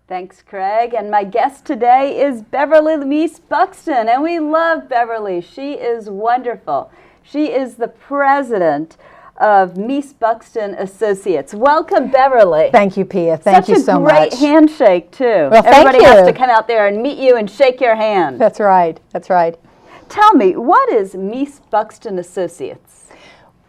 Thanks, Craig. And my guest today is Beverly Mease-Buxton, and we love Beverly. She is wonderful. She is the president of Mease-Buxton Associates. Welcome, Beverly. Thank you, Pia. Thank you so much. Such a great handshake, too. Well, Everybody has to come out there and meet you and shake your hand. That's right. That's right. Tell me, what is Mease-Buxton Associates?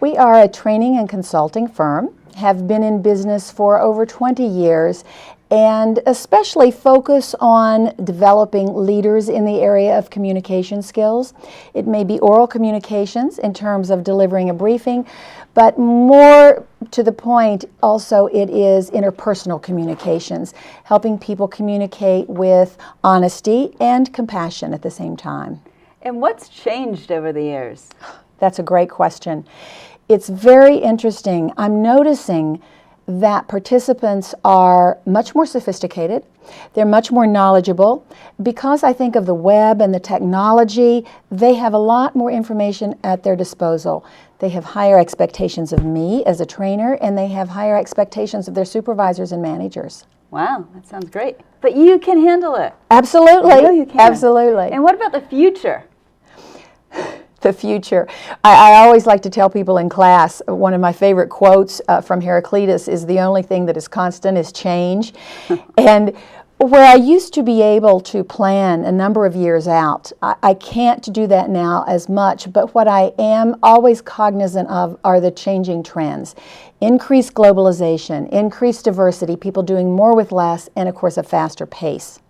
We are a training and consulting firm, have been in business for over 20 years, and especially focus on developing leaders in the area of communication skills. It may be oral communications in terms of delivering a briefing, but more to the point, also it is interpersonal communications, helping people communicate with honesty and compassion at the same time. And what's changed over the years? That's a great question. It's very interesting. I'm noticing that participants are much more sophisticated. They're much more knowledgeable. Because I think of the web and the technology, they have a lot more information at their disposal. They have higher expectations of me as a trainer, and they have higher expectations of their supervisors and managers. Wow, that sounds great. But you can handle it. Absolutely. I know you can. Absolutely. And what about the future? The future. I always like to tell people in class, one of my favorite quotes from Heraclitus is, the only thing that is constant is change. And where I used to be able to plan a number of years out, I can't do that now as much, but what I am always cognizant of are the changing trends. Increased globalization, increased diversity, people doing more with less, and of course a faster pace.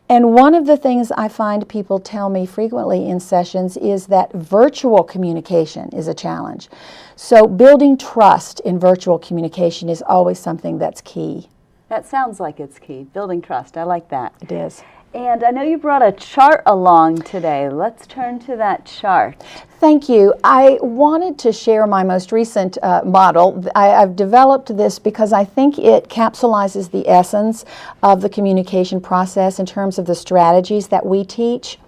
And one of the things I find people tell me frequently in sessions is that virtual communication is a challenge. So building trust in virtual communication is always something that's key. That sounds like it's key, building trust. I like that. It is. And I know you brought a chart along today. Let's turn to that chart. Thank you. I wanted to share my most recent model. I've developed this because I think it capsulizes the essence of the communication process in terms of the strategies that we teach.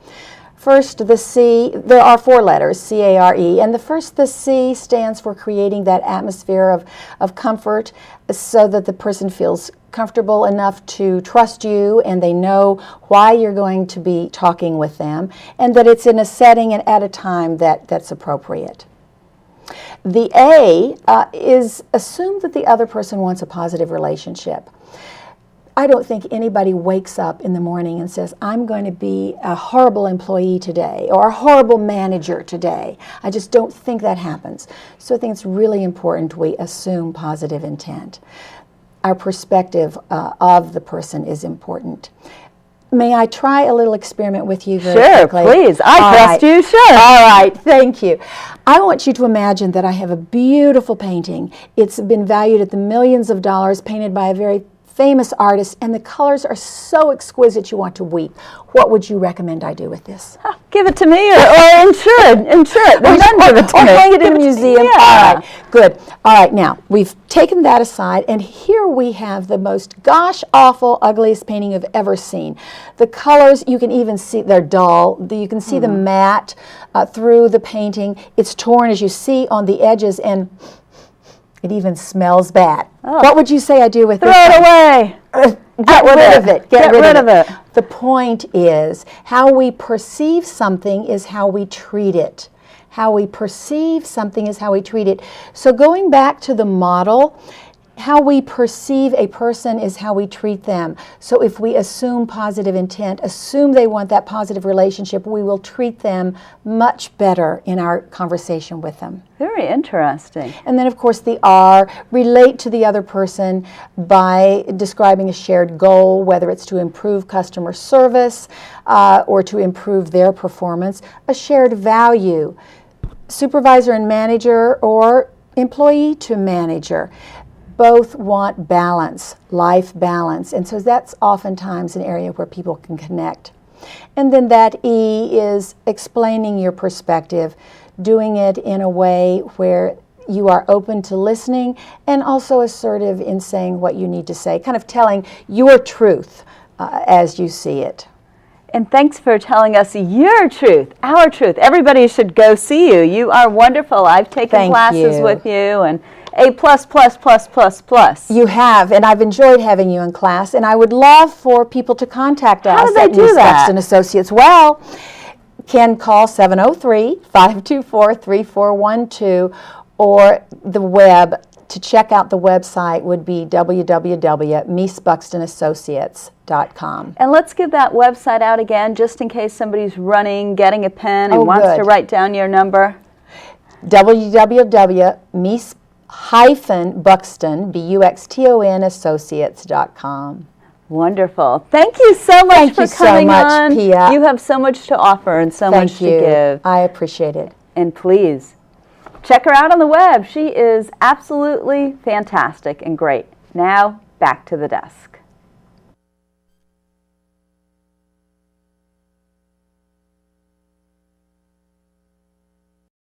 First, the C, there are 4 letters, C-A-R-E, and the C stands for creating that atmosphere of comfort so that the person feels comfortable enough to trust you and they know why you're going to be talking with them and that it's in a setting and at a time that's appropriate. The A is assume that the other person wants a positive relationship. I don't think anybody wakes up in the morning and says, I'm going to be a horrible employee today or a horrible manager today. I just don't think that happens. So I think it's really important we assume positive intent. Our perspective of the person is important. May I try a little experiment with you very quickly? Sure, please. I trust you. Sure. All right, thank you. I want you to imagine that I have a beautiful painting. It's been valued at the millions of dollars, painted by a very famous artist, and the colors are so exquisite you want to weep. What would you recommend I do with this? Give it to me or insure it. Then give it to me. Or hang it in a museum. Yeah. All right, good. All right, now, we've taken that aside, and here we have the most gosh-awful, ugliest painting you've ever seen. The colors, you can even see, they're dull. You can see the matte through the painting. It's torn, as you see, on the edges, and it even smells bad. Oh. What would you say I do with this? Throw it away. Get rid of it. Get rid of it. The point is, how we perceive something is how we treat it. How we perceive something is how we treat it. So going back to the model, how we perceive a person is how we treat them. So if we assume positive intent, assume they want that positive relationship, we will treat them much better in our conversation with them. Very interesting. And then, of course, the R, relate to the other person by describing a shared goal, whether it's to improve customer service or to improve their performance, a shared value, supervisor and manager or employee to manager. Both want balance, life balance, and so that's oftentimes an area where people can connect. And then that E is explaining your perspective, doing it in a way where you are open to listening and also assertive in saying what you need to say, kind of telling your truth as you see it. And thanks for telling us your truth, our truth. Everybody should go see you. You are wonderful. I've taken classes with you, A plus, plus, plus, plus, plus. You have, and I've enjoyed having you in class, and I would love for people to contact us How do they at do that? Mease-Buxton Associates. Well, can call 703-524-3412, or the web. To check out the website would be www.measebuxtonassociates.com. And let's give that website out again, just in case somebody's running, getting a pen, and wants to write down your number. www.mease-buxton, B-U-X-T-O-N, associates.com. Wonderful. Thank you so much for coming on. Thank you so much, Pia. You have so much to offer and so much to give. I appreciate it. And please, check her out on the web. She is absolutely fantastic and great. Now, back to the desk.